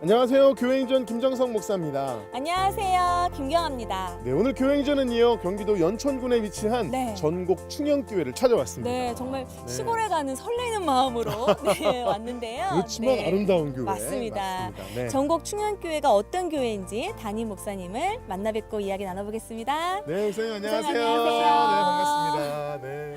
안녕하세요. 교회행전 김정성 목사입니다. 안녕하세요. 김경아입니다. 네, 오늘 교회행전은 이어 경기도 연천군에 위치한 네. 전곡 충영교회를 찾아왔습니다. 네, 정말 시골에 가는 설레는 마음으로 왔는데요. 그렇지만 네. 아름다운 교회. 맞습니다. 네. 전곡 충영교회가 어떤 교회인지 담임 목사님을 만나 뵙고 이야기 나눠보겠습니다. 네, 목사님 안녕하세요. 안녕하세요. 네, 반갑습니다. 네.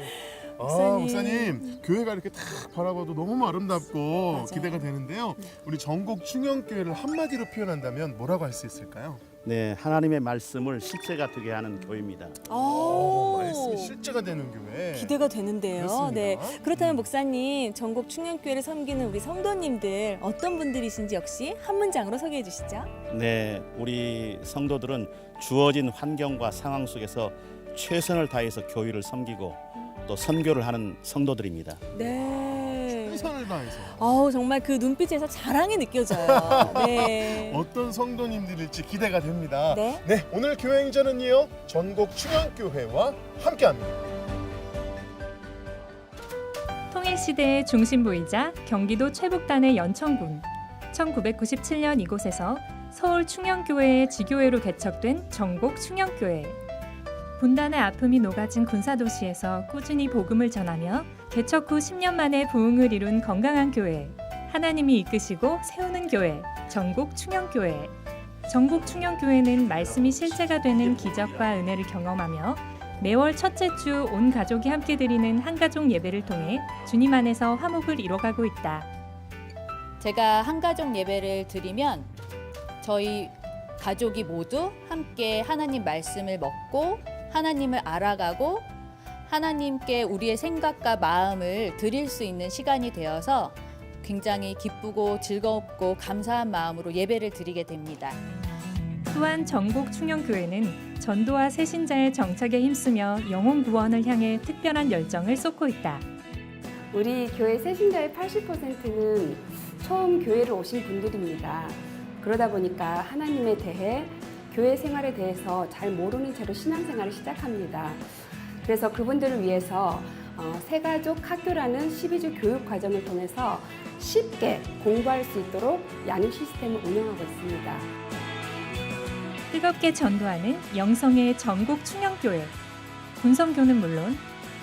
목사님. 목사님, 교회가 이렇게 딱 바라봐도 너무 아름답고 맞아요. 기대가 되는데요. 우리 전곡 충영교회를 한마디로 표현한다면 뭐라고 할 수 있을까요? 네, 하나님의 말씀을 실제가 되게 하는 교회입니다. 말씀이 실제가 되는 교회. 기대가 되는데요. 그렇습니다. 네. 그렇다면 목사님, 전곡 충영교회를 섬기는 우리 성도님들 어떤 분들이신지 역시 한 문장으로 소개해 주시죠. 네, 우리 성도들은 주어진 환경과 상황 속에서 최선을 다해서 교회를 섬기고 또 선교를 하는 성도들입니다. 네. 최선을 다해서. 정말 그 눈빛에서 자랑이 느껴져요. 네. 어떤 성도님들일지 기대가 됩니다. 네. 오늘 교회행전은 이어 전곡 충영교회와 함께합니다. 통일시대의 중심부이자 경기도 최북단의 연천군. 1997년 이곳에서 서울 충영교회의 지교회로 개척된 전곡 충영교회. 분단의 아픔이 녹아진 군사도시에서 꾸준히 복음을 전하며 개척 후 10년 만에 부흥을 이룬 건강한 교회. 하나님이 이끄시고 세우는 교회, 전곡 충영교회. 전곡 충영교회는 말씀이 실제가 되는 기적과 은혜를 경험하며 매월 첫째 주 온 가족이 함께 드리는 한가족 예배를 통해 주님 안에서 화목을 이뤄가고 있다. 제가 한가족 예배를 드리면 저희 가족이 모두 함께 하나님 말씀을 먹고 하나님을 알아가고 하나님께 우리의 생각과 마음을 드릴 수 있는 시간이 되어서 굉장히 기쁘고 즐겁고 감사한 마음으로 예배를 드리게 됩니다. 또한 전곡 충영교회는 전도와 새신자의 정착에 힘쓰며 영혼 구원을 향해 특별한 열정을 쏟고 있다. 우리 교회 새신자의 80%는 처음 교회를 오신 분들입니다. 그러다 보니까 하나님에 대해 교회 생활에 대해서 잘 모르는 채로 신앙생활을 시작합니다. 그래서 그분들을 위해서 새가족 학교라는 12주 교육 과정을 통해서 쉽게 공부할 수 있도록 양육 시스템을 운영하고 있습니다. 뜨겁게 전도하는 영성의 전곡 충영교회. 군성교는 물론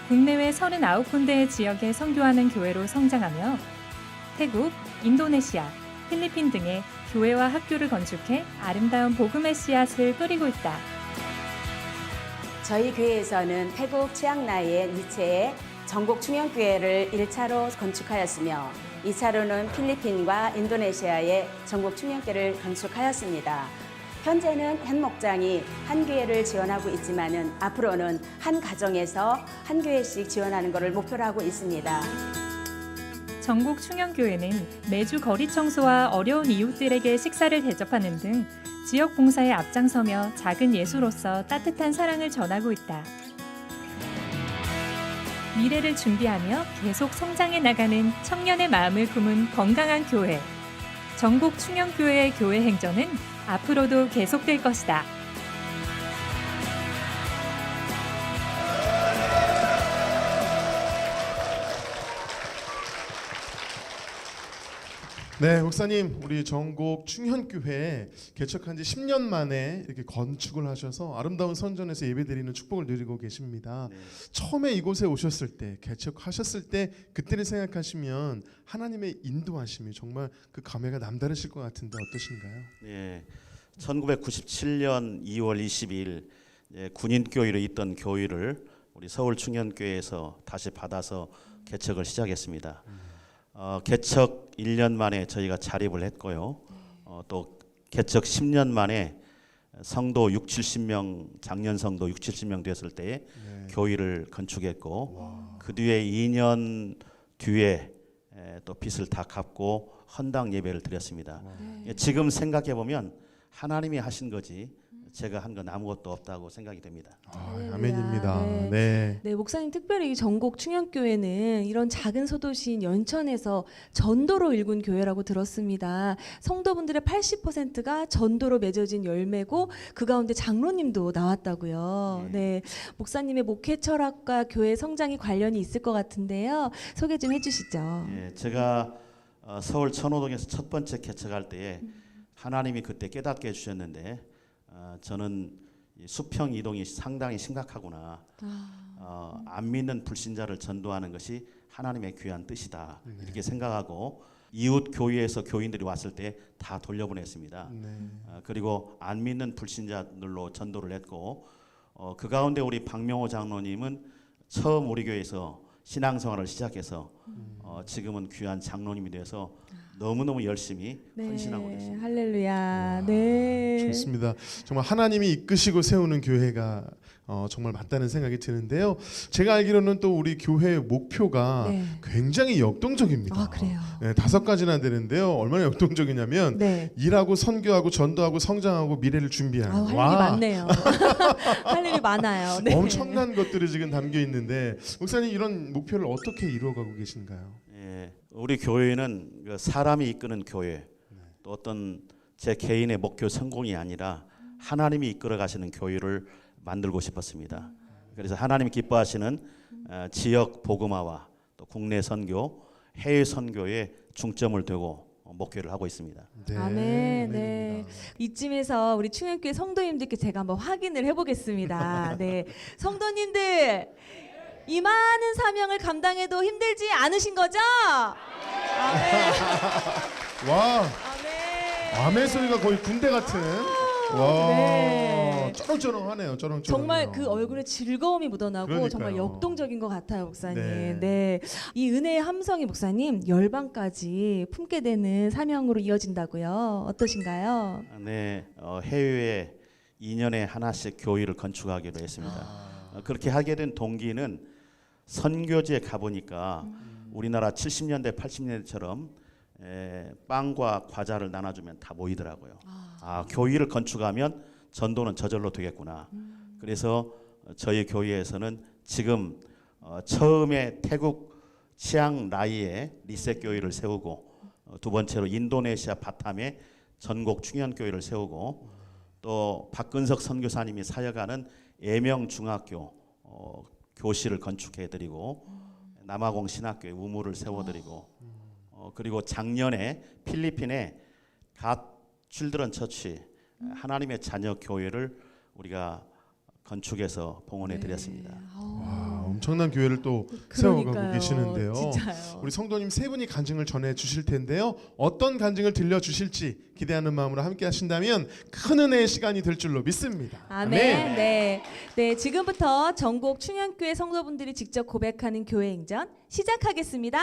국내외 39군데의 지역에 선교하는 교회로 성장하며 태국, 인도네시아, 필리핀 등의 교회와 학교를 건축해 아름다운 복음의 씨앗을 뿌리고 있다. 저희 교회에서는 태국 치앙라이의 니체의 전곡 충영교회를 1차로 건축하였으며 2차로는 필리핀과 인도네시아의 전곡 충영교회를 건축하였습니다. 현재는 한 목장이 한 교회를 지원하고 있지만은 앞으로는 한 가정에서 한 교회씩 지원하는 것을 목표로 하고 있습니다. 전곡 충영교회는 매주 거리 청소와 어려운 이웃들에게 식사를 대접하는 등 지역 봉사에 앞장서며 작은 예수로서 따뜻한 사랑을 전하고 있다. 미래를 준비하며 계속 성장해 나가는 청년의 마음을 품은 건강한 교회. 전곡 충영교회의 교회 행전은 앞으로도 계속될 것이다. 네, 목사님, 우리 전곡 충현교회 개척한 지 10년 만에 이렇게 건축을 하셔서 아름다운 선전에서 예배드리는 축복을 누리고 계십니다. 네. 처음에 이곳에 오셨을 때, 개척하셨을 때 그때를 생각하시면 하나님의 인도하심이 정말 그 감회가 남다르실 것 같은데 어떠신가요? 네, 1997년 2월 22일 군인교회로 있던 교회를 우리 서울 충현교회에서 다시 받아서 개척을 시작했습니다. 개척 1년 만에 저희가 자립을 했고요. 또 개척 10년 만에 성도 6, 70명, 작년 성도 6, 70명 됐을 때 교회를 건축했고 그 뒤에 2년 뒤에 또 빚을 다 갚고 헌당 예배를 드렸습니다. 지금 생각해 보면 하나님이 하신 거지 제가 한 건 아무것도 없다고 생각이 됩니다. 아멘입니다. 네. 네, 목사님 특별히 이 전곡 충영교회는 이런 작은 소도시인 연천에서 전도로 일군 교회라고 들었습니다. 성도분들의 80%가 전도로 맺어진 열매고 그 가운데 장로님도 나왔다고요. 네, 목사님의 목회 철학과 교회 성장이 관련이 있을 것 같은데요. 소개 좀 해주시죠. 제가 서울 천호동에서 첫 번째 개척할 때에 하나님이 그때 깨닫게 해주셨는데 저는 이 수평 이동이 상당히 심각하구나. 안 믿는 불신자를 전도하는 것이 하나님의 귀한 뜻이다. 이렇게 생각하고 이웃 교회에서 교인들이 왔을 때 다 돌려보냈습니다. 그리고 안 믿는 불신자들로 전도를 했고 그 가운데 우리 박명호 장로님은 처음 우리 교회에서 신앙생활을 시작해서 지금은 귀한 장로님이 돼서 너무너무 열심히 헌신하고 계십니다. 할렐루야. 네. 좋습니다. 정말 하나님이 이끄시고 세우는 교회가 정말 맞다는 생각이 드는데요. 제가 알기로는 또 우리 교회 목표가 네. 굉장히 역동적입니다. 아, 그래요. 네, 5가지나 되는데요. 얼마나 역동적이냐면 네. 일하고 선교하고 전도하고 성장하고 미래를 준비하는. 할 일이 많네요. 할 일이 많아요. 네. 엄청난 것들이 지금 담겨 있는데 목사님 이런 목표를 어떻게 이루어가고 계신가요? 예, 우리 교회는 그 사람이 이끄는 교회, 또 어떤 제 개인의 목표 성공이 아니라 하나님이 이끌어 가시는 교회를 만들고 싶었습니다. 그래서 하나님이 기뻐하시는 지역 복음화와 또 국내 선교, 해외 선교에 중점을 두고 목회를 하고 있습니다. 네, 아멘. 네. 아멘입니다. 이쯤에서 우리 충현교회 성도님들께 제가 한번 확인을 해보겠습니다. 네, 성도님들 이 많은 사명을 감당해도 힘들지 않으신 거죠? 아멘. 와, 아멘. 아멘 소리가 거의 군대 같은. 와, 네. 쩌렁쩌렁하네요. 쩌렁쩌렁. 정말 그 얼굴에 즐거움이 묻어나고 그러니까요. 정말 역동적인 것 같아요, 목사님. 네. 네. 이 은혜의 함성이 목사님 열방까지 품게 되는 사명으로 이어진다고요. 어떠신가요? 네, 해외에 2년에 하나씩 교회를 건축하기로 했습니다. 그렇게 하게 된 동기는 선교지에 가보니까 우리나라 70년대 80년대처럼 빵과 과자를 나눠주면 다 모이더라고요. 교회를 건축하면 전도는 저절로 되겠구나. 그래서 저희 교회에서는 지금 처음에 태국 치앙라이에 리셋 교회를 세우고 두 번째로 인도네시아 바탐에 전곡 충현교회를 세우고 또 박근석 선교사님이 사역하는 예명 중학교 교실을 건축해드리고 남아공 신학교에 우물을 세워드리고 그리고 작년에 필리핀에 갓 칠드런 처치 하나님의 자녀 교회를 우리가 건축해서 봉헌해 드렸습니다. 와, 엄청난 교회를 또 세워가고 그러니까요. 계시는데요. 진짜요. 우리 성도님 세 분이 간증을 전해 주실 텐데요. 어떤 간증을 들려 주실지 기대하는 마음으로 함께 하신다면 큰 은혜의 시간이 될 줄로 믿습니다. 아멘. 네. 네, 지금부터 전국 충현교회 성도분들이 직접 고백하는 교회 행전 시작하겠습니다.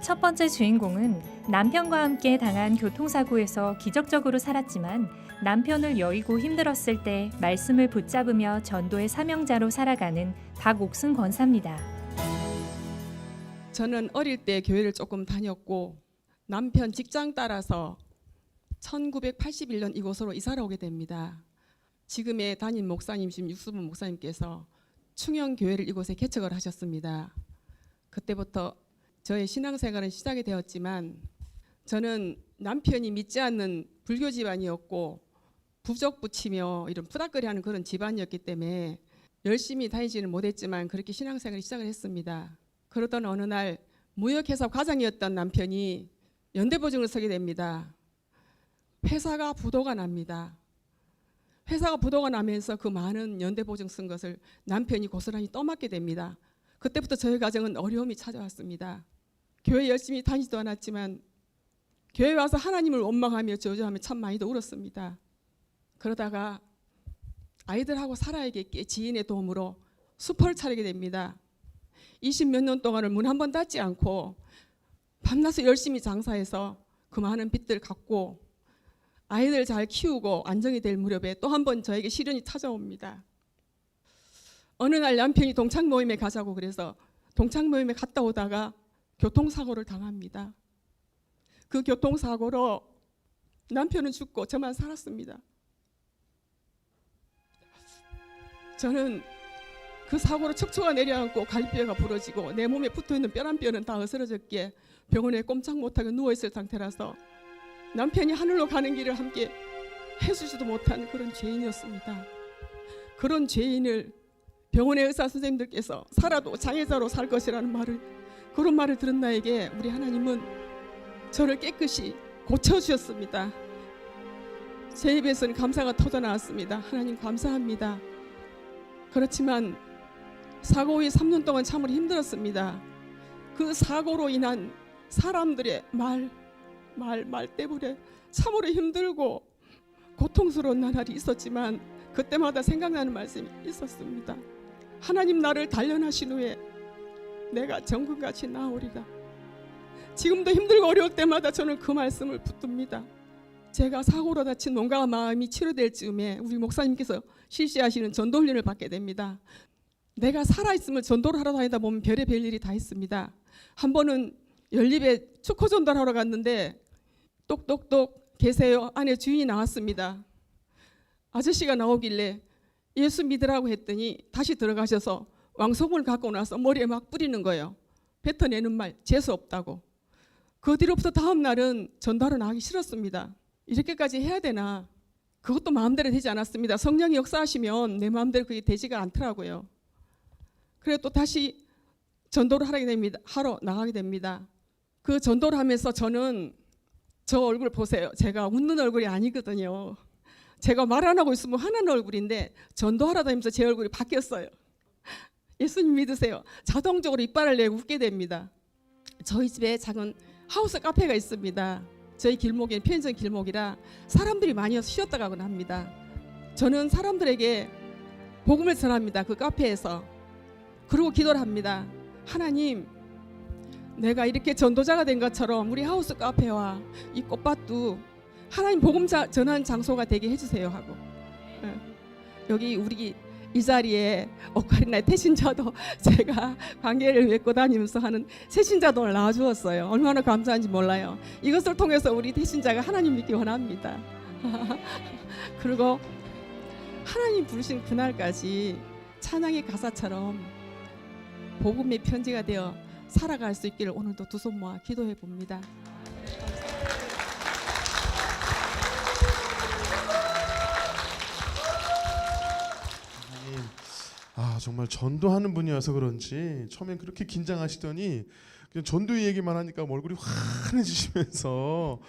첫 번째 주인공은 남편과 함께 당한 교통사고에서 기적적으로 살았지만 남편을 여의고 힘들었을 때 말씀을 붙잡으며 전도의 사명자로 살아가는 박옥순 권사입니다. 저는 어릴 때 교회를 조금 다녔고 남편 직장 따라서 1981년 이곳으로 이사를 오게 됩니다. 지금의 담임 목사님이신 육수분 목사님께서 충현교회를 이곳에 개척을 하셨습니다. 그때부터 저의 신앙생활은 시작이 되었지만 저는 남편이 믿지 않는 불교 집안이었고 부적붙이며 이런 푸닥거리하는 그런 집안이었기 때문에 열심히 다니지는 못했지만 그렇게 신앙생활을 시작을 했습니다. 그러던 어느 날 무역회사 과장이었던 남편이 연대보증을 서게 됩니다. 회사가 부도가 납니다. 회사가 부도가 나면서 그 많은 연대보증 쓴 것을 남편이 고스란히 떠맡게 됩니다. 그때부터 저희 가정은 어려움이 찾아왔습니다. 교회 열심히 다니지도 않았지만 교회 와서 하나님을 원망하며 저주하며 참 많이도 울었습니다. 그러다가 아이들하고 살아야겠기에 지인의 도움으로 수퍼를 차리게 됩니다. 20몇 년 동안을 문 한 번 닫지 않고 밤낮을 열심히 장사해서 그 많은 빚들 갚고 아이들 잘 키우고 안정이 될 무렵에 또 한 번 저에게 시련이 찾아옵니다. 어느 날 남편이 동창 모임에 가자고 그래서 동창 모임에 갔다 오다가 교통사고를 당합니다. 그 교통사고로 남편은 죽고 저만 살았습니다. 저는 그 사고로 척추가 내려앉고 갈비뼈가 부러지고 내 몸에 붙어있는 뼈 한 뼈는 다 으스러졌기에 병원에 꼼짝 못하게 누워있을 상태라서 남편이 하늘로 가는 길을 함께 해주지도 못한 그런 죄인이었습니다. 그런 죄인을 병원의 의사 선생님들께서 살아도 장애자로 살 것이라는 그런 말을 들은 나에게 우리 하나님은 저를 깨끗이 고쳐주셨습니다. 제 입에서는 감사가 터져나왔습니다. 하나님 감사합니다. 그렇지만 사고 후 3년 동안 참으로 힘들었습니다. 그 사고로 인한 사람들의 말 때문에 참으로 힘들고 고통스러운 나날이 있었지만 그때마다 생각나는 말씀이 있었습니다. 하나님 나를 단련하신 후에 내가 정금같이 나으리라. 지금도 힘들고 어려울 때마다 저는 그 말씀을 붙듭니다. 제가 사고로 다친 몸과 마음이 치료될 즈음에 우리 목사님께서 실시하시는 전도 훈련을 받게 됩니다. 내가 살아있으면 전도를 하러 다니다 보면 별의별 일이 다 있습니다. 한 번은 연립에 축호 전도를 하러 갔는데 똑똑똑 계세요. 안에 주인이 나왔습니다. 아저씨가 나오길래 예수 믿으라고 했더니 다시 들어가셔서 왕소금을 갖고 나서 머리에 막 뿌리는 거예요. 뱉어내는 말 재수 없다고. 그 뒤로부터 다음 날은 전도하러 나가기 싫었습니다. 이렇게까지 해야 되나. 그것도 마음대로 되지 않았습니다. 성령이 역사하시면 내 마음대로 그게 되지가 않더라고요. 그래 또 다시 전도를 하러 나가게 됩니다. 그 전도를 하면서 저는 저 얼굴 보세요. 제가 웃는 얼굴이 아니거든요. 제가 말 안 하고 있으면 화나는 얼굴인데 전도하러 다니면서 제 얼굴이 바뀌었어요. 예수님 믿으세요. 자동적으로 이빨을 내고 웃게 됩니다. 저희 집에 작은 하우스 카페가 있습니다. 저희 길목에 편의점 길목이라 사람들이 많이 와서 쉬었다 가곤 합니다. 저는 사람들에게 복음을 전합니다. 그 카페에서. 그리고 기도를 합니다. 하나님, 내가 이렇게 전도자가 된 것처럼 우리 하우스 카페와 이 꽃밭도 하나님 복음 전하는 장소가 되게 해주세요 하고, 여기 우리 이 자리에 오카리나의 태신자도 제가 관계를 맺고 다니면서 하는 새신자도 낳아주었어요. 얼마나 감사한지 몰라요. 이것을 통해서 우리 태신자가 하나님 믿기 원합니다. 그리고 하나님 부르신 그날까지 찬양의 가사처럼 복음의 편지가 되어 살아갈 수 있기를 오늘도 두 손 모아 기도해 봅니다. 정말 전도하는 분이어서 그런지 처음엔 그렇게 긴장하시더니 그냥 전도 얘기만 하니까 얼굴이 환해지시면서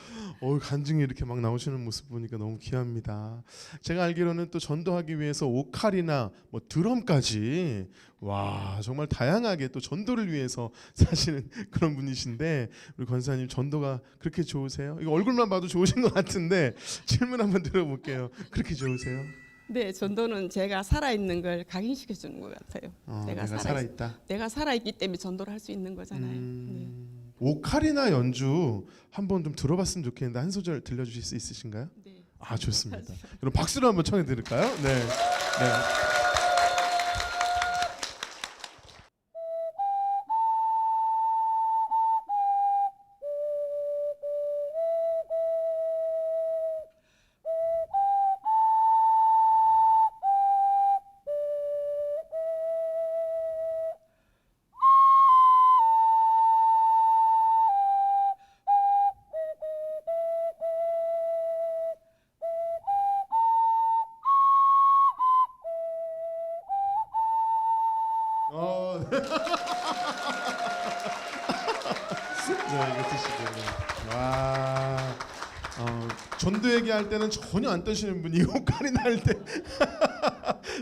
간증이 이렇게 막 나오시는 모습 보니까 너무 귀합니다. 제가 알기로는 또 전도하기 위해서 오카리나 드럼까지 정말 다양하게 또 전도를 위해서 사시는 그런 분이신데, 우리 권사님 전도가 그렇게 좋으세요? 이거 얼굴만 봐도 좋으신 것 같은데 질문 한번 드려볼게요. 그렇게 좋으세요? 네, 전도는 제가 살아있는 걸 각인시켜 주는 것 같아요. 내가 살아있다. 내가 살아있기 때문에 전도를 할 수 있는 거잖아요. 네. 오카리나 연주 한번 좀 들어봤으면 좋겠는데 한 소절 들려주실 수 있으신가요? 네. 좋습니다. 그럼 박수로 한번 청해 드릴까요? 네. 이거 드시고. 전도 얘기할 때는 전혀 안 떠시는 분이 오카리나 할 때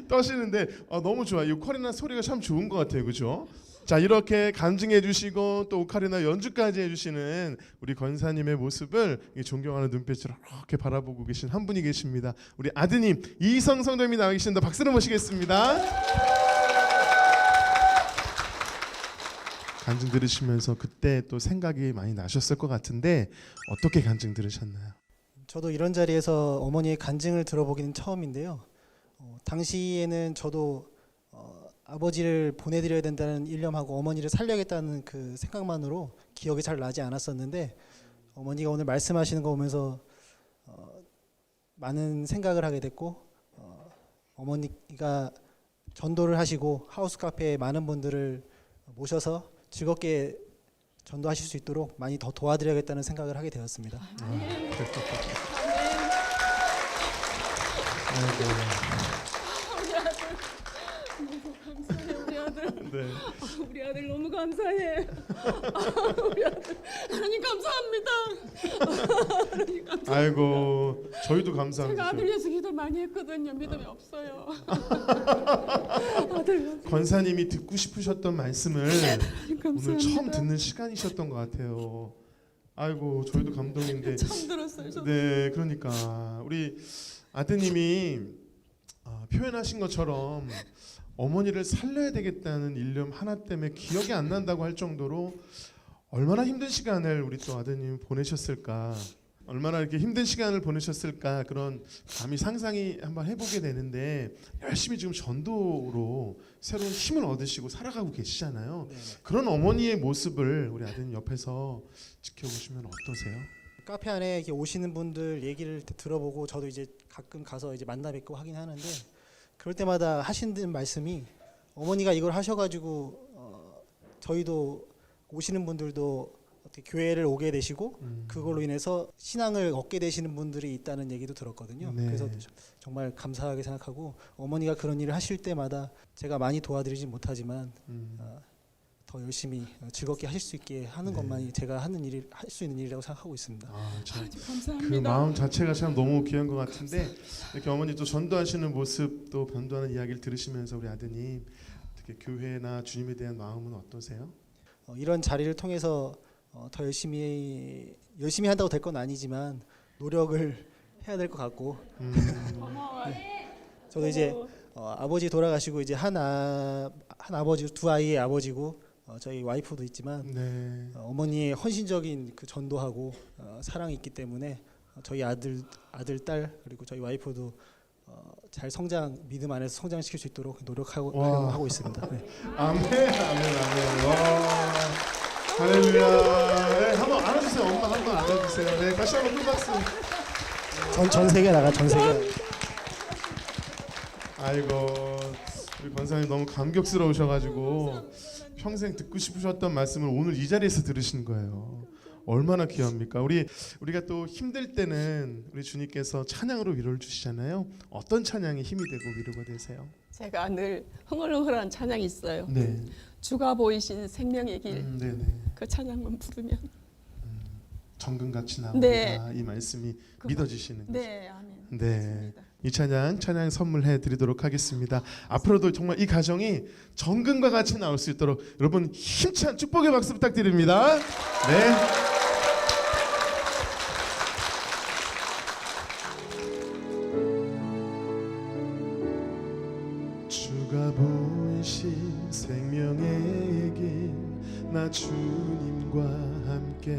떠시는데 너무 좋아요. 이 오카리나 소리가 참 좋은 것 같아요, 그죠? 자, 이렇게 간증해 주시고 또 오카리나 연주까지 해주시는 우리 권사님의 모습을 존경하는 눈빛으로 이렇게 바라보고 계신 한 분이 계십니다. 우리 아드님 이희성 성도님이 나와 계신다. 박수로 모시겠습니다. 간증 들으시면서 그때 또 생각이 많이 나셨을 것 같은데 어떻게 간증 들으셨나요? 저도 이런 자리에서 어머니의 간증을 들어보기는 처음인데요. 당시에는 저도 아버지를 보내드려야 된다는 일념하고 어머니를 살려야겠다는 그 생각만으로 기억이 잘 나지 않았었는데, 어머니가 오늘 말씀하시는 거 보면서 많은 생각을 하게 됐고, 어머니가 전도를 하시고 하우스 카페에 많은 분들을 모셔서 즐겁게 전도하실 수 있도록 많이 더 도와드려야겠다는 생각을 하게 되었습니다. 네. 우리 아들 너무 감사해. 우리 아들 하나님 감사합니다. 하나님 감사합니다. 아이고 저희도 제가 감사합니다. 아들 위해서 기도 많이 했거든요. 믿음이 없어요. 아들 권사님이 듣고 싶으셨던 말씀을 오늘 감사합니다. 처음 듣는 시간이셨던 것 같아요. 아이고 저희도 감동인데. 처음 들었어요. 저도. 네, 그러니까 우리 아드님이 표현하신 것처럼 어머니를 살려야 되겠다는 일념 하나 때문에 기억이 안 난다고 할 정도로 얼마나 힘든 시간을 우리 또 아드님 보내셨을까, 얼마나 이렇게 힘든 시간을 보내셨을까, 그런 감히 상상이 한번 해보게 되는데 열심히 지금 전도로 새로운 힘을 얻으시고 살아가고 계시잖아요. 네네. 그런 어머니의 모습을 우리 아드님 옆에서 지켜보시면 어떠세요? 카페 안에 이렇게 오시는 분들 얘기를 들어보고 저도 이제 가끔 가서 이제 만나 뵙고 하긴 하는데 그럴 때마다 하시는 말씀이 어머니가 이걸 하셔가지고 저희도 오시는 분들도 어떻게 교회를 오게 되시고 그걸로 인해서 신앙을 얻게 되시는 분들이 있다는 얘기도 들었거든요. 네. 그래서 정말 감사하게 생각하고 어머니가 그런 일을 하실 때마다 제가 많이 도와드리지 못하지만 더 열심히 즐겁게 하실 수 있게 하는 네. 것만이 제가 하는 일이 할 수 있는 일이라고 생각하고 있습니다. 참 감사합니다. 그 마음 자체가 참 너무 귀한 것 같은데 이렇게 어머니 또 전도하시는 모습 또 변도하는 이야기를 들으시면서 우리 아드님 어떻게 교회나 주님에 대한 마음은 어떠세요? 이런 자리를 통해서 더 열심히 한다고 될 건 아니지만 노력을 해야 될 것 같고 저도 이제 아버지 돌아가시고 이제 한 아버지 두 아이의 아버지고 저희 와이프도 있지만 네. 어머니의 헌신적인 그 전도하고 사랑이 있기 때문에 저희 아들 딸 그리고 저희 와이프도 잘 믿음 안에서 성장시킬 수 있도록 노력하고 하고 있습니다. 네. 아멘, 아멘. 와, 할렐루야. 네, 한번 안아주세요. 엄마 한번 안아주세요. 네, 다시 한번 큰 박수. 전 세계 나가 전 세계. 아이고, 우리 권사님 너무 감격스러우셔가지고 평생 듣고 싶으셨던 말씀을 오늘 이 자리에서 들으신 거예요. 얼마나 귀합니까? 우리가 또 힘들 때는 우리 주님께서 찬양으로 위로를 주시잖아요. 어떤 찬양이 힘이 되고 위로가 되세요? 제가 늘 흥얼흥얼한 찬양이 있어요. 네. 주가 보이신 생명의 길. 네네. 그 찬양만 부르면 정금같이 나옵니다. 네. 이 말씀이 믿어지시는 거죠. 네, 아멘. 네. 이 찬양 선물해 드리도록 하겠습니다. 앞으로도 정말 이 가정이 정금과 같이 나올 수 있도록 여러분 힘찬 축복의 박수 부탁드립니다. 네. 주가 보이신 생명의 길 나 주님과 함께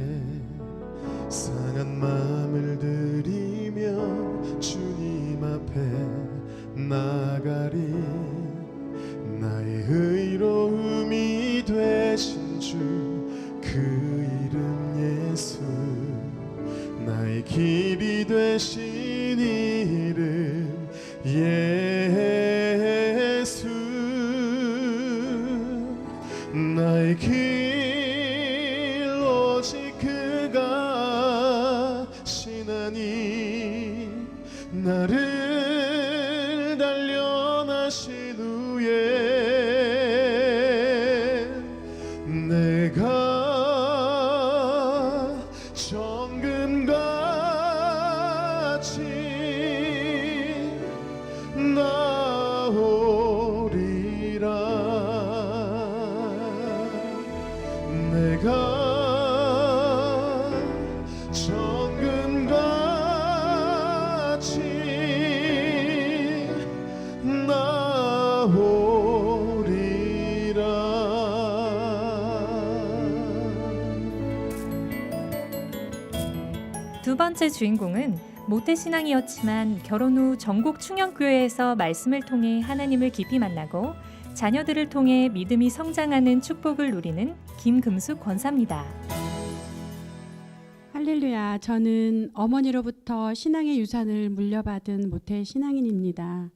상한 마음을 들이며 주님 앞에 나가리 나의 의로움이 되신 주 그 이름 예수 나의 길이 되신 이름 예수 나의 길 오직 그가 신하니 나를 단련하신 후에 내가 정금같이 나오리라 내가 정금같이 나오리라. 두 번째 주인공은 모태신앙이었지만 결혼 후 전국 충영교회에서 말씀을 통해 하나님을 깊이 만나고 자녀들을 통해 믿음이 성장하는 축복을 누리는 김금숙 권사입니다. 할렐루야. 저는 어머니로부터 신앙의 유산을 물려받은 모태 신앙인입니다.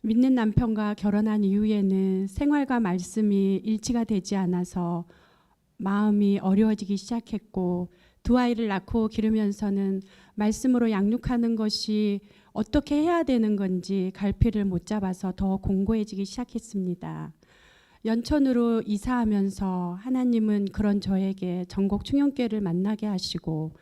믿는 남편과 결혼한 이후에는 생활과 말씀이 일치가 되지 않아서 마음이 어려워지기 시작했고 두 아이를 낳고 기르면서는 말씀으로 양육하는 것이 어떻게 해야 되는 건지 갈피를 못 잡아서 더 공고해지기 시작했습니다. 연천으로 이사하면서 하나님은 그런 저에게 전국 충영교회를 만나게 하시고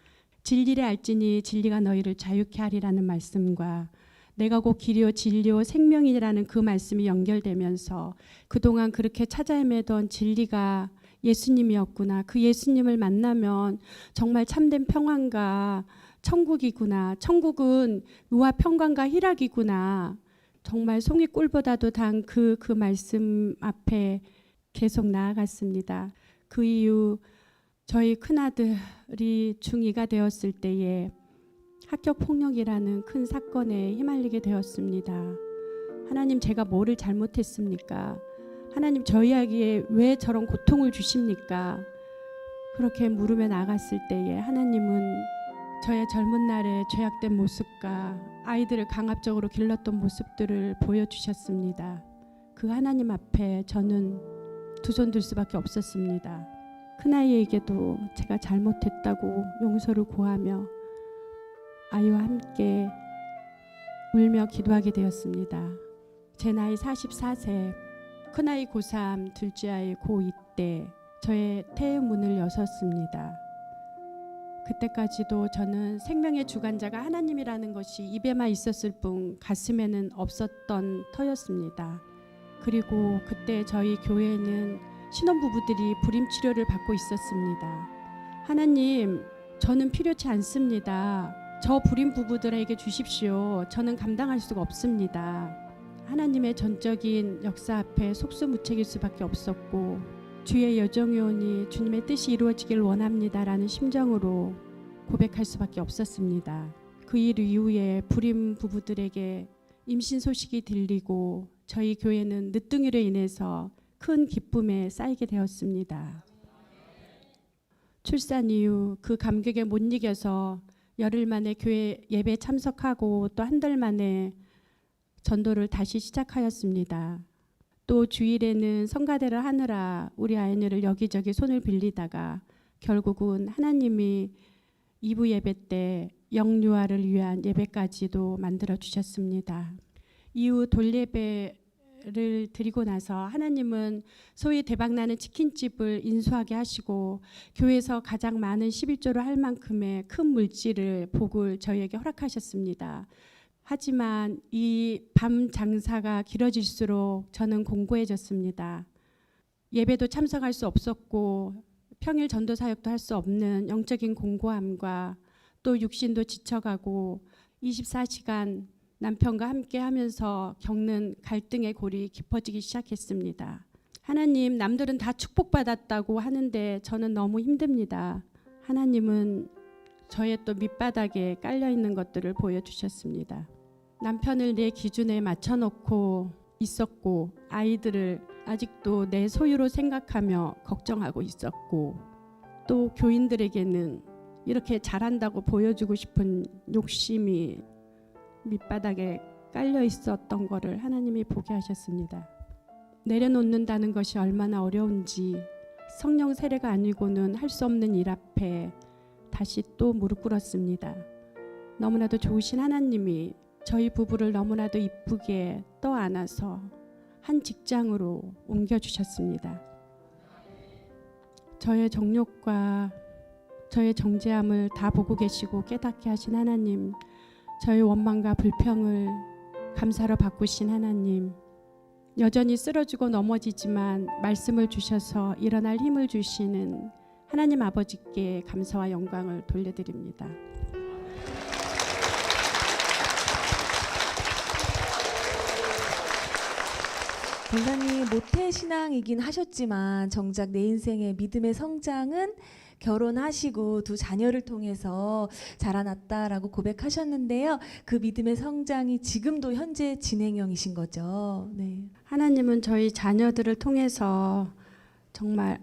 진리를 알지니 진리가 너희를 자유케 하리라는 말씀과 내가 곧 길이요 진리요 생명이라는 그 말씀이 연결되면서 그동안 그렇게 찾아 헤매던 진리가 예수님이었구나. 그 예수님을 만나면 정말 참된 평안과 천국이구나. 천국은 의와 평강과 희락이구나. 정말 송이 꿀보다도 단 그 말씀 앞에 계속 나아갔습니다. 그 이후 저희 큰아들이 중2가 되었을 때에 학교 폭력이라는 큰 사건에 휘말리게 되었습니다. 하나님, 제가 뭐를 잘못했습니까? 하나님, 저희에게 왜 저런 고통을 주십니까? 그렇게 물으며 나갔을 때에 하나님은 저의 젊은 날의 죄악된 모습과 아이들을 강압적으로 길렀던 모습들을 보여주셨습니다. 그 하나님 앞에 저는 두 손 들 수밖에 없었습니다. 큰아이에게도 제가 잘못했다고 용서를 구하며 아이와 함께 울며 기도하게 되었습니다. 제 나이 44세, 큰아이 고3, 둘째 아이 고2 때 저의 태의 문을 여섰습니다. 그때까지도 저는 생명의 주관자가 하나님이라는 것이 입에만 있었을 뿐 가슴에는 없었던 터였습니다. 그리고 그때 저희 교회에는 신혼부부들이 불임치료를 받고 있었습니다. 하나님, 저는 필요치 않습니다. 저 불임 부부들에게 주십시오. 저는 감당할 수가 없습니다. 하나님의 전적인 역사 앞에 속수무책일 수밖에 없었고 주의 여정이 오니 주님의 뜻이 이루어지길 원합니다라는 심정으로 고백할 수밖에 없었습니다. 그 일 이후에 불임 부부들에게 임신 소식이 들리고 저희 교회는 늦둥이로 인해서 큰 기쁨에 쌓이게 되었습니다. 출산 이후 그 감격에 못 이겨서 열흘 만에 교회 예배에 참석하고 또 한 달 만에 전도를 다시 시작하였습니다. 또 주일에는 성가대를 하느라 우리 아이들을 여기저기 손을 빌리다가 결국은 하나님이 2부 예배 때 영유아를 위한 예배까지도 만들어 주셨습니다. 이후 돌예배를 드리고 나서 하나님은 소위 대박나는 치킨집을 인수하게 하시고 교회에서 가장 많은 11조를 할 만큼의 큰 물질을 복을 저희에게 허락하셨습니다. 하지만 이 밤 장사가 길어질수록 저는 공고해졌습니다. 예배도 참석할 수 없었고 평일 전도 사역도 할 수 없는 영적인 공고함과 또 육신도 지쳐가고 24시간 남편과 함께 하면서 겪는 갈등의 골이 깊어지기 시작했습니다. 하나님, 남들은 다 축복받았다고 하는데 저는 너무 힘듭니다. 하나님은 저의 또 밑바닥에 깔려있는 것들을 보여주셨습니다. 남편을 내 기준에 맞춰놓고 있었고 아이들을 아직도 내 소유로 생각하며 걱정하고 있었고 또 교인들에게는 이렇게 잘한다고 보여주고 싶은 욕심이 밑바닥에 깔려 있었던 것을 하나님이 보게 하셨습니다. 내려놓는다는 것이 얼마나 어려운지 성령 세례가 아니고는 할 수 없는 일 앞에 다시 또 무릎 꿇었습니다. 너무나도 좋으신 하나님이 저희 부부를 너무나도 이쁘게 떠안아서 한 직장으로 옮겨주셨습니다. 저의 정욕과 저의 정죄함을 다 보고 계시고 깨닫게 하신 하나님, 저의 원망과 불평을 감사로 바꾸신 하나님, 여전히 쓰러지고 넘어지지만 말씀을 주셔서 일어날 힘을 주시는 하나님 아버지께 감사와 영광을 돌려드립니다. 본사님 모태신앙이긴 하셨지만 정작 내 인생의 믿음의 성장은 결혼하시고 두 자녀를 통해서 자라났다라고 고백하셨는데요. 그 믿음의 성장이 지금도 현재 진행형이신 거죠. 네. 하나님은 저희 자녀들을 통해서 정말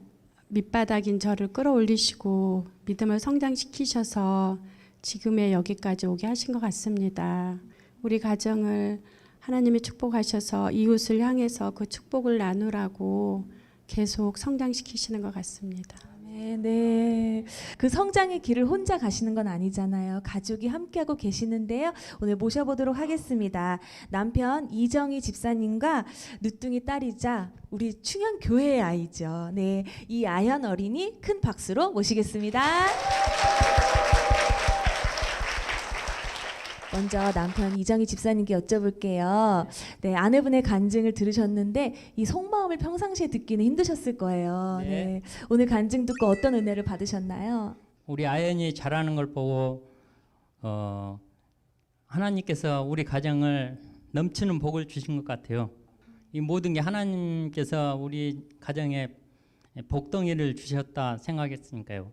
밑바닥인 저를 끌어올리시고 믿음을 성장시키셔서 지금의 여기까지 오게 하신 것 같습니다. 우리 가정을 하나님이 축복하셔서 이웃을 향해서 그 축복을 나누라고 계속 성장시키시는 것 같습니다. 아멘. 네. 그 성장의 길을 혼자 가시는 건 아니잖아요. 가족이 함께하고 계시는데요. 오늘 모셔보도록 하겠습니다. 남편 이정희 집사님과 늦둥이 딸이자 우리 충현교회의 아이죠. 네, 이 아현 어린이 큰 박수로 모시겠습니다. 먼저 남편 이정희 집사님께 여쭤볼게요. 네, 아내분의 간증을 들으셨는데 이 속마음을 평상시에 듣기는 힘드셨을 거예요. 네. 오늘 간증 듣고 어떤 은혜를 받으셨나요? 우리 아연이 잘하는 걸 보고 하나님께서 우리 가정을 넘치는 복을 주신 것 같아요. 이 모든 게 하나님께서 우리 가정에 복덩이를 주셨다 생각했으니까요.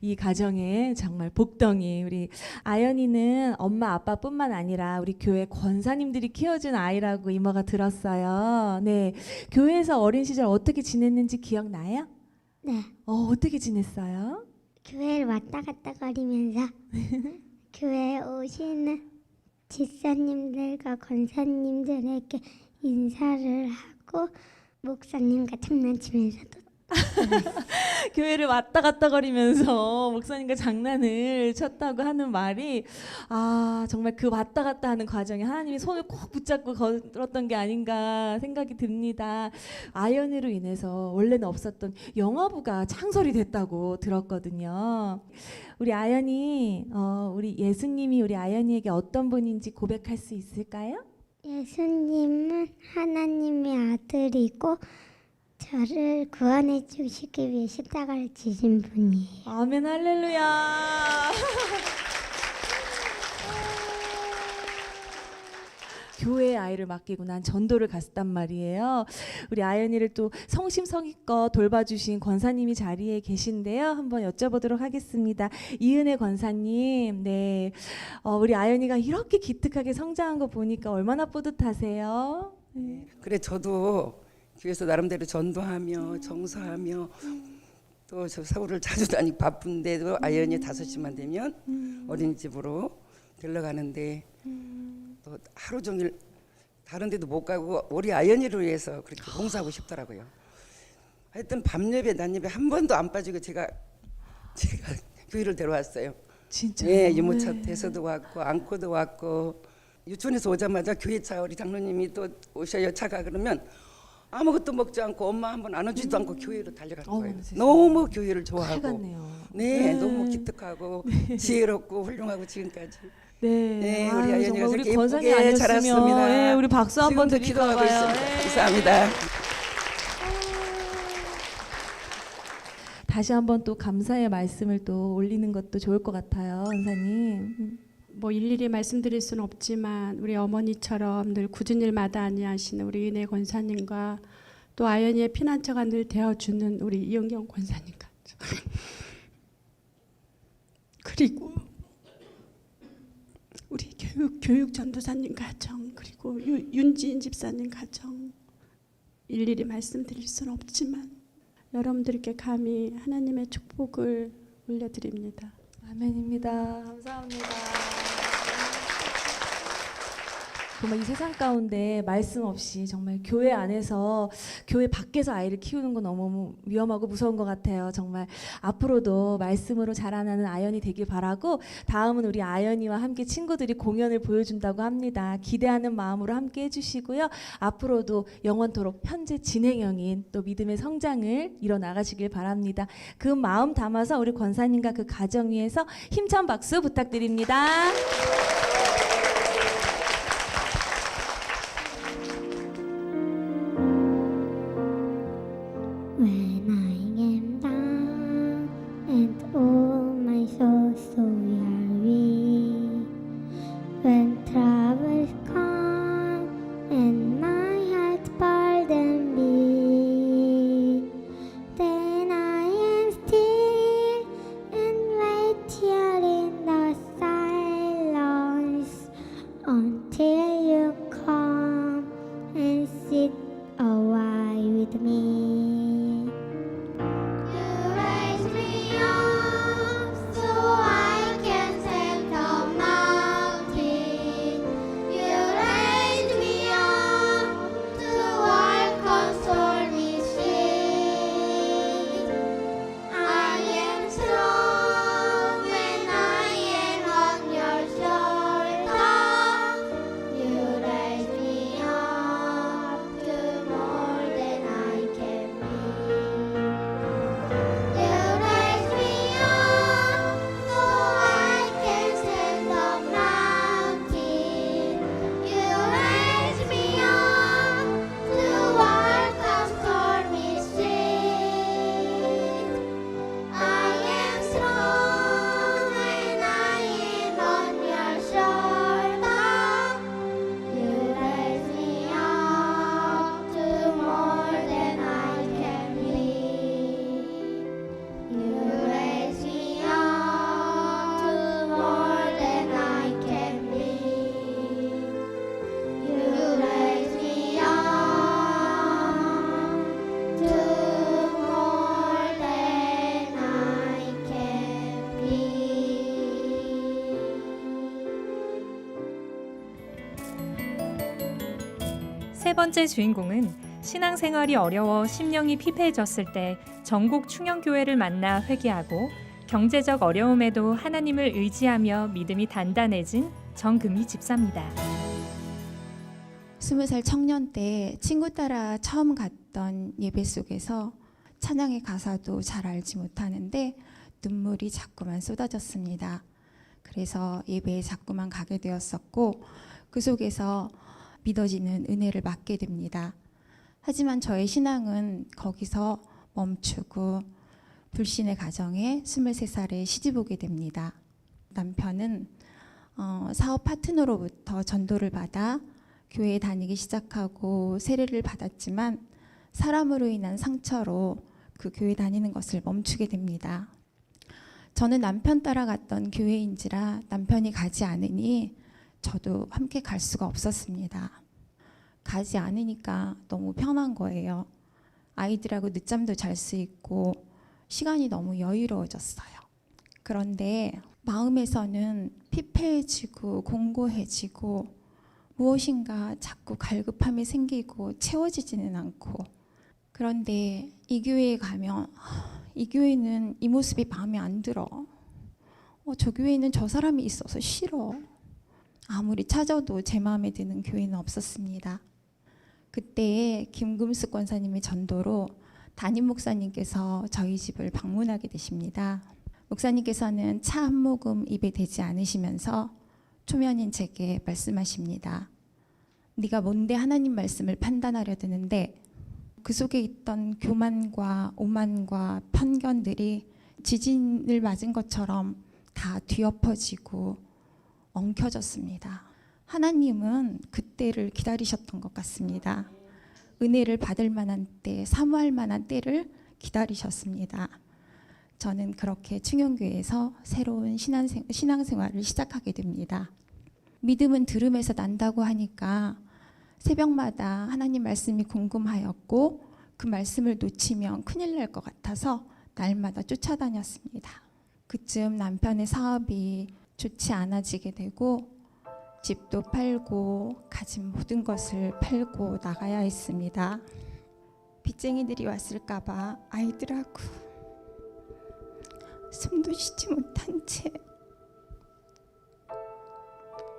이 가정에 정말 복덩이. 우리 아연이는 엄마 아빠뿐만 아니라 우리 교회 권사님들이 키워준 아이라고 이모가 들었어요. 네, 교회에서 어린 시절 어떻게 지냈는지 기억나요? 네. 어떻게 지냈어요? 교회를 왔다 갔다 거리면서 교회에 오시는 집사님들과 권사님들에게 인사를 하고 목사님과 장난치면서도 교회를 왔다 갔다 거리면서 목사님과 장난을 쳤다고 하는 말이 정말 그 왔다 갔다 하는 과정에 하나님이 손을 꼭 붙잡고 걸었던 게 아닌가 생각이 듭니다. 아연이로 인해서 원래는 없었던 영화부가 창설이 됐다고 들었거든요. 우리 아연이 우리 예수님이 우리 아연이에게 어떤 분인지 고백할 수 있을까요? 예수님은 하나님의 아들이고 저를 구원해 주시기 위해 십자가를 지신 분이에요. 아멘 할렐루야. 교회의 아이를 맡기고 난 전도를 갔단 말이에요. 우리 아연이를 또 성심성의껏 돌봐주신 권사님이 자리에 계신데요. 한번 여쭤보도록 하겠습니다. 이은혜 권사님, 네, 우리 아연이가 이렇게 기특하게 성장한 거 보니까 얼마나 뿌듯하세요? 네. 그래 저도 교회에서 나름대로 전도하며 정서하며 또 저 서울을 자주 다니고 바쁜데도 아연이 5시만 되면 어린이집으로 들러가는데 또 하루 종일 다른 데도 못 가고 우리 아연이를 위해서 그렇게 봉사하고 싶더라고요. 하여튼 밤 예배 낮 예배 한 번도 안 빠지고 제가 교회를 데려왔어요. 진짜요? 예, 유모차에서도 왔고 안고도 왔고 유치원에서 오자마자 교회차 우리 장로님이 또 오셔요 차가 그러면 아무것도 먹지 않고 엄마 한번 안아주지도 않고 교회로 달려갈 거예요. 너무 교회를 좋아하고 네, 너무 기특하고 지혜롭고 훌륭하고 지금까지 네, 우리 아연이가 우리 저렇게 권사님 예쁘게 아니었으면 자랐습니다. 우리 박수 한번 지금도 드릴까 기도하고 봐요. 있습니다. 감사합니다. 다시 한번 또 감사의 말씀을 또 올리는 것도 좋을 것 같아요, 권사님. 뭐 일일이 말씀드릴 수는 없지만 우리 어머니처럼 늘 굳은 일마다 아니하시는 우리 은혜 권사님과 또 아연이의 피난처가 늘 되어주는 우리 이은경 권사님과 그리고 우리 교육 전도사님 가정 그리고 윤지인 집사님 가정 일일이 말씀드릴 수는 없지만 여러분들께 감히 하나님의 축복을 올려드립니다. 아멘입니다. 감사합니다. 정말 이 세상 가운데 말씀 없이 정말 교회 안에서 교회 밖에서 아이를 키우는 건 너무 위험하고 무서운 것 같아요. 정말 앞으로도 말씀으로 자라나는 아연이 되길 바라고 다음은 우리 아연이와 함께 친구들이 공연을 보여준다고 합니다. 기대하는 마음으로 함께 해주시고요. 앞으로도 영원토록 현재 진행형인 또 믿음의 성장을 이뤄나가시길 바랍니다. 그 마음 담아서 우리 권사님과 그 가정 위해서 힘찬 박수 부탁드립니다. When I am down and all my soul so weary, when troubles come and my heart burden be, then I am still and wait here in the silence until you come and sit a while with me. 번째 주인공은 신앙생활이 어려워 심령이 피폐해졌을 때 전국 충영교회를 만나 회개하고 경제적 어려움에도 하나님을 의지하며 믿음이 단단해진 정금희 집사입니다. 20살 청년 때 친구 따라 처음 갔던 예배 속에서 찬양의 가사도 잘 알지 못하는데 눈물이 자꾸만 쏟아졌습니다. 그래서 예배에 자꾸만 가게 되었었고 그 속에서 믿어지는 은혜를 받게 됩니다. 하지만 저의 신앙은 거기서 멈추고 불신의 가정에 23살에 시집오게 됩니다. 남편은 사업 파트너로부터 전도를 받아 교회에 다니기 시작하고 세례를 받았지만 사람으로 인한 상처로 그 교회 다니는 것을 멈추게 됩니다. 저는 남편 따라갔던 교회인지라 남편이 가지 않으니 저도 함께 갈 수가 없었습니다. 가지 않으니까 너무 편한 거예요. 아이들하고 늦잠도 잘 수 있고 시간이 너무 여유로워졌어요. 그런데 마음에서는 피폐해지고 공고해지고 무엇인가 자꾸 갈급함이 생기고 채워지지는 않고 그런데 이 교회에 가면 이 교회는 이 모습이 마음에 안 들어. 저 교회에는 저 사람이 있어서 싫어. 아무리 찾아도 제 마음에 드는 교회는 없었습니다. 그때 김금숙 권사님의 전도로 담임 목사님께서 저희 집을 방문하게 되십니다. 목사님께서는 차 한 모금 입에 대지 않으시면서 초면인 제게 말씀하십니다. 네가 뭔데 하나님 말씀을 판단하려 드는데 그 속에 있던 교만과 오만과 편견들이 지진을 맞은 것처럼 다 뒤엎어지고 엉켜졌습니다. 하나님은 그때를 기다리셨던 것 같습니다. 은혜를 받을 만한 때, 사모할 만한 때를 기다리셨습니다. 저는 그렇게 충영교회에서 새로운 신앙생활을 시작하게 됩니다. 믿음은 들음에서 난다고 하니까 새벽마다 하나님 말씀이 궁금하였고 그 말씀을 놓치면 큰일 날 것 같아서 날마다 쫓아다녔습니다. 그쯤 남편의 사업이 좋지 않아지게 되고 집도 팔고 가진 모든 것을 팔고 나가야 했습니다. 빚쟁이들이 왔을까 봐 아이들하고 숨도 쉬지 못한 채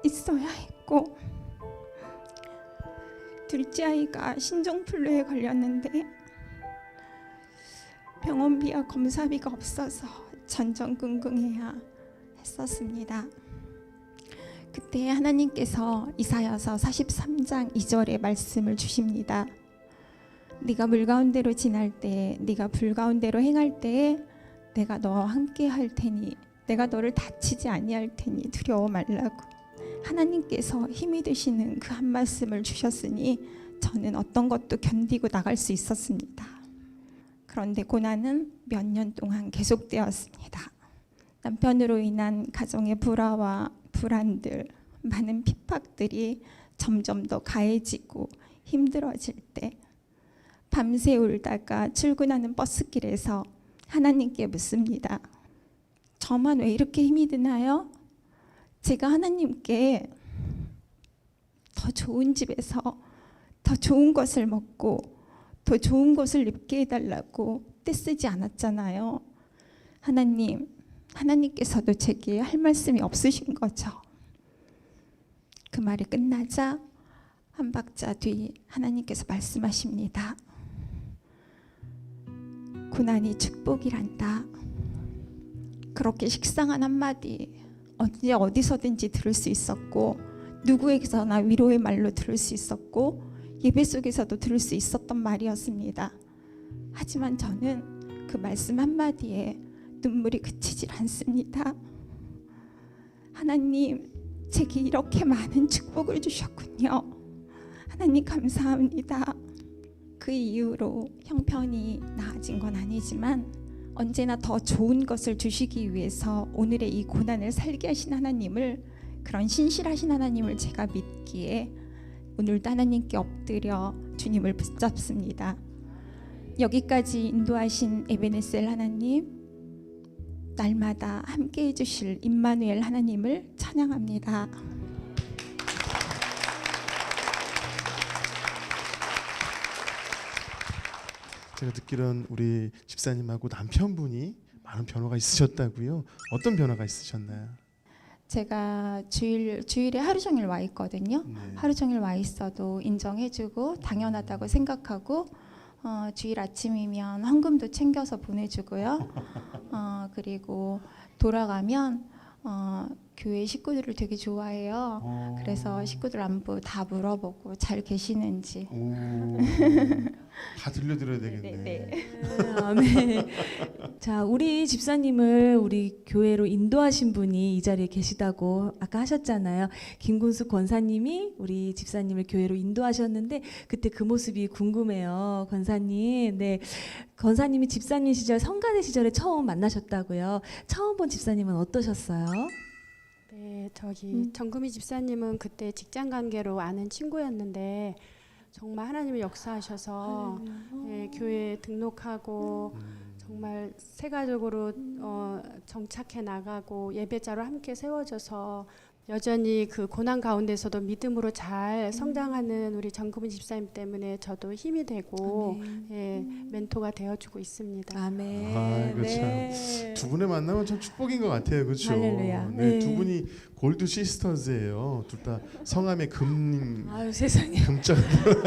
있어야 했고 둘째 아이가 신종플루에 걸렸는데 병원비와 검사비가 없어서 전전긍긍해야 했었습니다. 그때 하나님께서 이사야서 43장 2절의 말씀을 주십니다. 네가 물 가운데로 지날 때 네가 불 가운데로 행할 때에 내가 너와 함께 할 테니 내가 너를 다치지 아니할 테니 두려워 말라고. 하나님께서 힘이 되시는 그 한 말씀을 주셨으니 저는 어떤 것도 견디고 나갈 수 있었습니다. 그런데 고난은 몇 년 동안 계속되었습니다. 남편으로 인한 가정의 불화와 불안들, 많은 핍박들이 점점 더 가해지고 힘들어질 때 밤새 울다가 출근하는 버스길에서 하나님께 묻습니다. 저만 왜 이렇게 힘이 드나요? 제가 하나님께 더 좋은 집에서 더 좋은 것을 먹고 더 좋은 것을 입게 해달라고 떼쓰지 않았잖아요. 하나님께서도 제게 할 말씀이 없으신 거죠. 그 말이 끝나자 한 박자 뒤 하나님께서 말씀하십니다. 고난이 축복이란다. 그렇게 식상한 한마디 언제 어디서든지 들을 수 있었고 누구에게서나 위로의 말로 들을 수 있었고 예배 속에서도 들을 수 있었던 말이었습니다. 하지만 저는 그 말씀 한마디에 눈물이 그치질 않습니다. 하나님, 제게 이렇게 많은 축복을 주셨군요. 하나님 감사합니다. 그 이후로 형편이 나아진 건 아니지만 언제나 더 좋은 것을 주시기 위해서 오늘의 이 고난을 살게 하신 하나님을, 그런 신실하신 하나님을 제가 믿기에 오늘도 하나님께 엎드려 주님을 붙잡습니다. 여기까지 인도하신 에베네셀 하나님, 날마다 함께해 주실 임마누엘 하나님을 찬양합니다. 제가 듣기로는 우리 집사님하고 남편분이 많은 변화가 있으셨다고요. 어떤 변화가 있으셨나요? 제가 주일에 하루 종일 와 있거든요. 네. 하루 종일 와 있어도 인정해주고 당연하다고 생각하고 주일 아침이면 헌금도 챙겨서 보내주고요. 그리고 돌아가면 교회 식구들을 되게 좋아해요. 그래서 식구들 안부 다 물어보고 잘 계시는지. 다 들려드려야 되겠네. 아멘. 자, 우리 집사님을 우리 교회로 인도하신 분이 이 자리에 계시다고 아까 하셨잖아요. 김군숙 권사님이 우리 집사님을 교회로 인도하셨는데 그때 그 모습이 궁금해요, 권사님. 네, 권사님이 집사님 시절 성가대 시절에 처음 만나셨다고요. 처음 본 집사님은 어떠셨어요? 네, 정금희 집사님은 그때 직장 관계로 아는 친구였는데 정말 하나님이 역사하셔서 교회에 등록하고 정말 세가족으로 정착해 나가고 예배자로 함께 세워져서 여전히 그 고난 가운데서도 믿음으로 잘 성장하는 우리 정금희 집사님 때문에 저도 힘이 되고 멘토가 되어주고 있습니다. 아멘. 그렇죠. 두 분의 만남은 참 축복인 것 같아요, 그렇죠? 할렐루야. 네, 네. 두 분이 골드 시스터즈예요. 둘 다 성함에 금. 아유 세상에. 금자가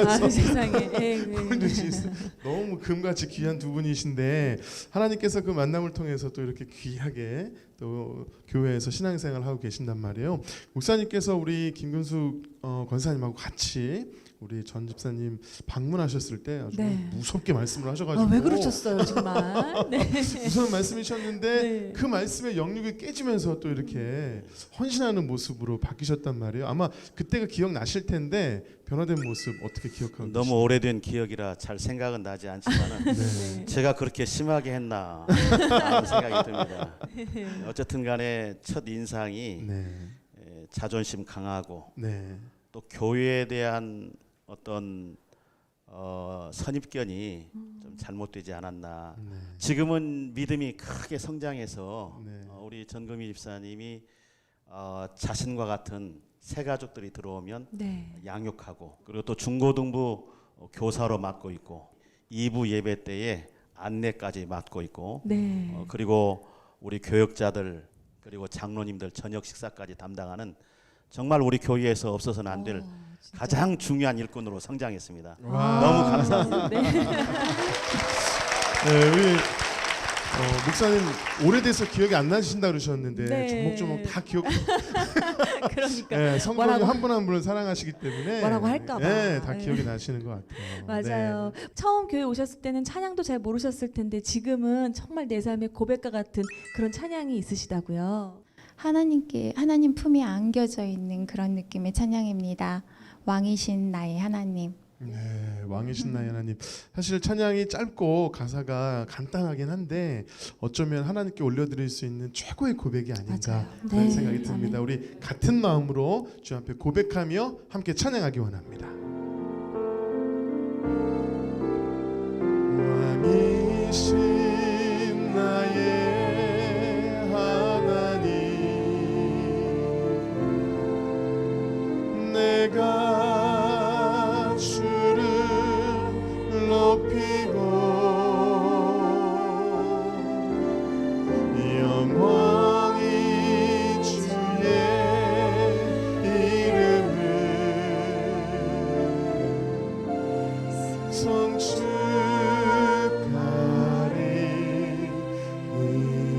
아유 세상에. 골드 시스터. 너무 금같이 귀한 두 분이신데 하나님께서 그 만남을 통해서 또 이렇게 귀하게 또 교회에서 신앙생활을 하고 계신단 말이에요. 목사님께서 우리 김근숙 권사님하고 같이 우리 전 집사님 방문하셨을 때 아주 무섭게 말씀을 하셔가지고 왜 그러셨어요 정말? 네. 무서운 말씀이셨는데 네. 그 말씀의 영역이 깨지면서 또 이렇게 헌신하는 모습으로 바뀌셨단 말이에요. 아마 그때가 기억나실 텐데 변화된 모습 어떻게 기억하고 너무 계시나요? 오래된 기억이라 잘 생각은 나지 않지만 네. 제가 그렇게 심하게 했나 하는 생각이 듭니다. 어쨌든 간에 첫 인상이 자존심 강하고 또 교회에 대한 어떤 선입견이 좀 잘못되지 않았나. 지금은 믿음이 크게 성장해서 우리 전금희 집사님이 자신과 같은 새 가족들이 들어오면 양육하고 그리고 또 중고등부 교사로 맡고 있고 2부 예배 때에 안내까지 맡고 있고 그리고 우리 교역자들 그리고 장로님들 저녁 식사까지 담당하는 정말 우리 교회에서 없어서는 안 될 가장 중요한 일꾼으로 성장했습니다. 너무 감사합니다. 우리 목사님 오래돼서 기억이 안 나신다 그러셨는데 조목조목 다 기억. 그러니까 성도님 한 분 한 분을 사랑하시기 때문에 뭐라고 할까봐. 다 기억이 나시는 것 같아요. 맞아요. 처음 교회 오셨을 때는 찬양도 잘 모르셨을 텐데 지금은 정말 내 삶의 고백과 같은 그런 찬양이 있으시다고요. 하나님 품에 안겨져 있는 그런 느낌의 찬양입니다. 왕이신 나의 하나님. 네, 왕이신 나의 하나님. 사실 찬양이 짧고 가사가 간단하긴 한데 어쩌면 하나님께 올려드릴 수 있는 최고의 고백이 아닌가 그런 생각이 듭니다. 우리 같은 마음으로 주 앞에 고백하며 함께 찬양하기 원합니다. 왕이신 나의 내가 주를 높이고 영원히 주의 이름을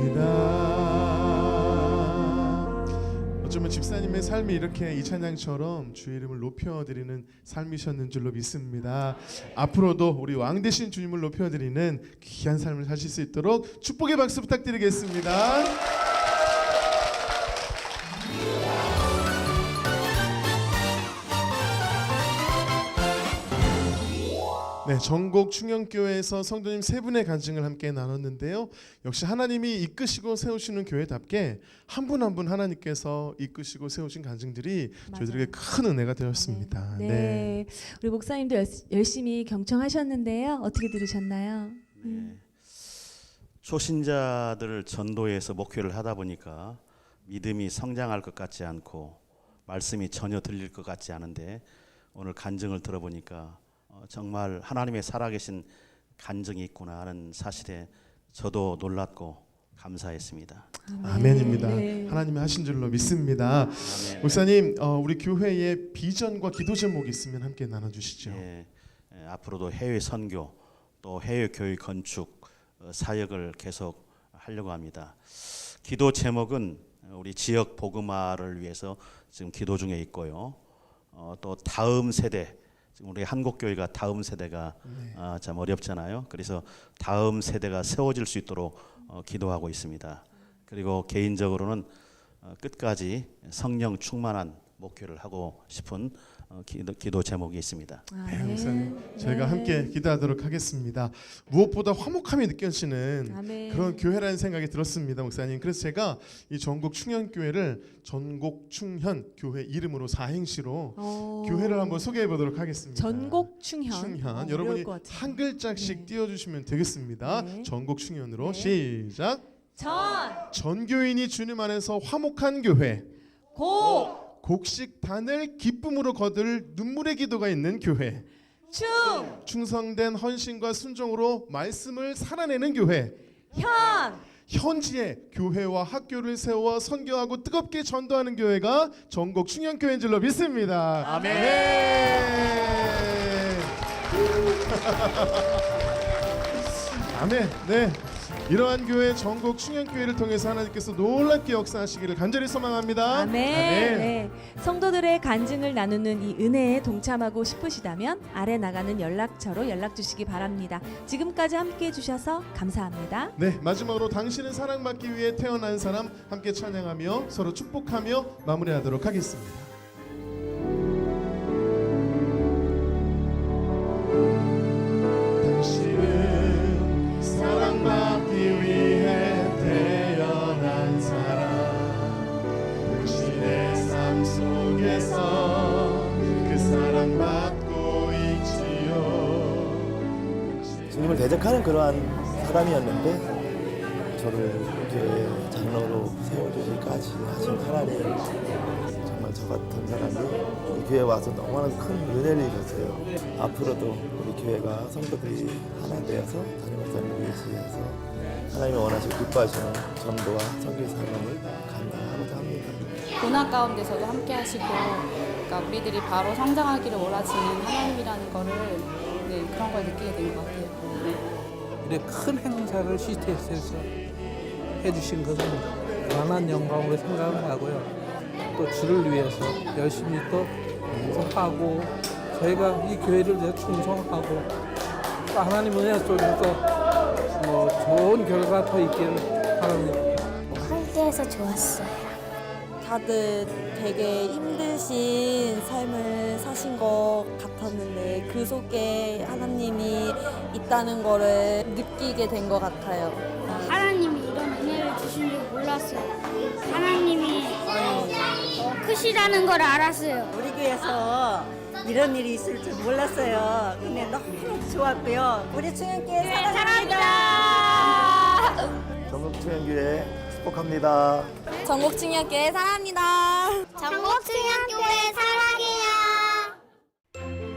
송축하리이다. 어쩌면 집사님의 삶이 이렇게 이 찬양처럼 주의 이름을 높여드리는 삶이셨는 줄로 믿습니다. 앞으로도 우리 왕 되신 주님을 높여드리는 귀한 삶을 사실 수 있도록 축복의 박수 부탁드리겠습니다. 네, 전곡 충영교회에서 성도님 세 분의 간증을 함께 나눴는데요. 역시 하나님이 이끄시고 세우시는 교회답게 한 분 한 분 하나님께서 이끄시고 세우신 간증들이 저희들에게 큰 은혜가 되었습니다. 네. 우리 목사님도 열심히 경청하셨는데요. 어떻게 들으셨나요? 초신자들을 전도해서 목회를 하다 보니까 믿음이 성장할 것 같지 않고 말씀이 전혀 들릴 것 같지 않은데 오늘 간증을 들어보니까 정말 하나님의 살아계신 간증이 있구나 하는 사실에 저도 놀랐고 감사했습니다. 아멘입니다. 네. 하나님이 하신 줄로 믿습니다. 아멘. 목사님, 우리 교회의 비전과 기도 제목이 있으면 함께 나눠주시죠. 예, 앞으로도 해외 선교 또 해외 교회 건축 사역을 계속 하려고 합니다. 기도 제목은 우리 지역 복음화를 위해서 지금 기도 중에 있고요. 또 다음 세대, 지금 우리 한국 교회가 다음 세대가 참 어렵잖아요. 그래서 다음 세대가 세워질 수 있도록 기도하고 있습니다. 그리고 개인적으로는 끝까지 성령 충만한 목회를 하고 싶은 기도 제목이 있습니다. 네, 목사님, 저희가 함께 기도하도록 하겠습니다. 무엇보다 화목함이 느껴지는 아멘. 그런 교회라는 생각이 들었습니다, 목사님. 그래서 제가 이 전국 충현교회를 전국 충현 교회 이름으로 사행시로 교회를 한번 소개해 보도록 하겠습니다. 전국 충현. 충현. 어려울 여러분이 것 같아요. 한 글자씩 네. 띄워주시면 되겠습니다. 네. 전국 충현으로 네. 시작. 전, 전교인이 주님 안에서 화목한 교회. 곡식단을 기쁨으로 거둘 눈물의 기도가 있는 교회. 충성된 헌신과 순종으로 말씀을 살아내는 교회. 현지에 교회와 학교를 세워 선교하고 뜨겁게 전도하는 교회가 전국 충현교회인 줄로 믿습니다. 아멘. 아멘. 네. 이러한 교회 전국 충현교회를 통해서 하나님께서 놀랍게 역사하시기를 간절히 소망합니다. 아멘. 네. 성도들의 간증을 나누는 이 은혜에 동참하고 싶으시다면 아래 나가는 연락처로 연락 주시기 바랍니다. 지금까지 함께 해주셔서 감사합니다. 네, 마지막으로 당신은 사랑받기 위해 태어난 사람 함께 찬양하며 서로 축복하며 마무리하도록 하겠습니다. 당신은 사랑받기 위해 태어난 사람, 당신의 삶 속에서 그 사랑받고 있지요. 주님을 대적하는 그러한 사람이었는데 저를 이렇게 장로로 세워주기까지 하신 하나님, 정말 저 같은 사람이 이 교회에 와서 너무나 큰 은혜를 입었어요. 앞으로도 우리 교회가 성도들이 하나 되어서 담임 목사님을 위해서 하나님이 원하시고 기뻐하시는 전도와 선교 사명을 감당하고자 합니다. 고난 가운데서도 함께 하시고, 그러니까 우리들이 바로 성장하기를 원하시는 하나님이라는 거를 그런 걸 느끼게 된 것 같아요. 이렇게 큰 행사를 CTS에서 해주신 것은 무한한 영광으로 생각을 하고요. 또 주를 위해서 열심히 또 하고, 저희가 이 교회를 위해 충성하고, 또 하나님 은혜 속에서 좋은 결과 더 있기를 바랍니다. 함께해서 좋았어요. 다들 되게 힘드신 삶을 사신 것 같았는데 그 속에 하나님이 있다는 거를 느끼게 된 것 같아요. 하나님이 이런 은혜를 주신 줄 몰랐어요. 하나님이 크시다는 걸 알았어요. 우리 교회에서 이런 일이 있을 줄 몰랐어요. 근데 너무 좋았고요. 우리 충현교회 사랑합니다. 전국 충현교회 축복합니다. 전국 충현교회 사랑합니다. 전국 충현교회 사랑해요.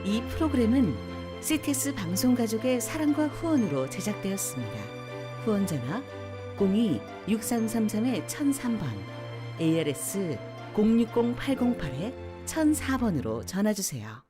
이 프로그램은 CTS 방송가족의 사랑과 후원으로 제작되었습니다. 후원 전화 02-6333-1003번, ARS 060-808-1004번으로 전화주세요.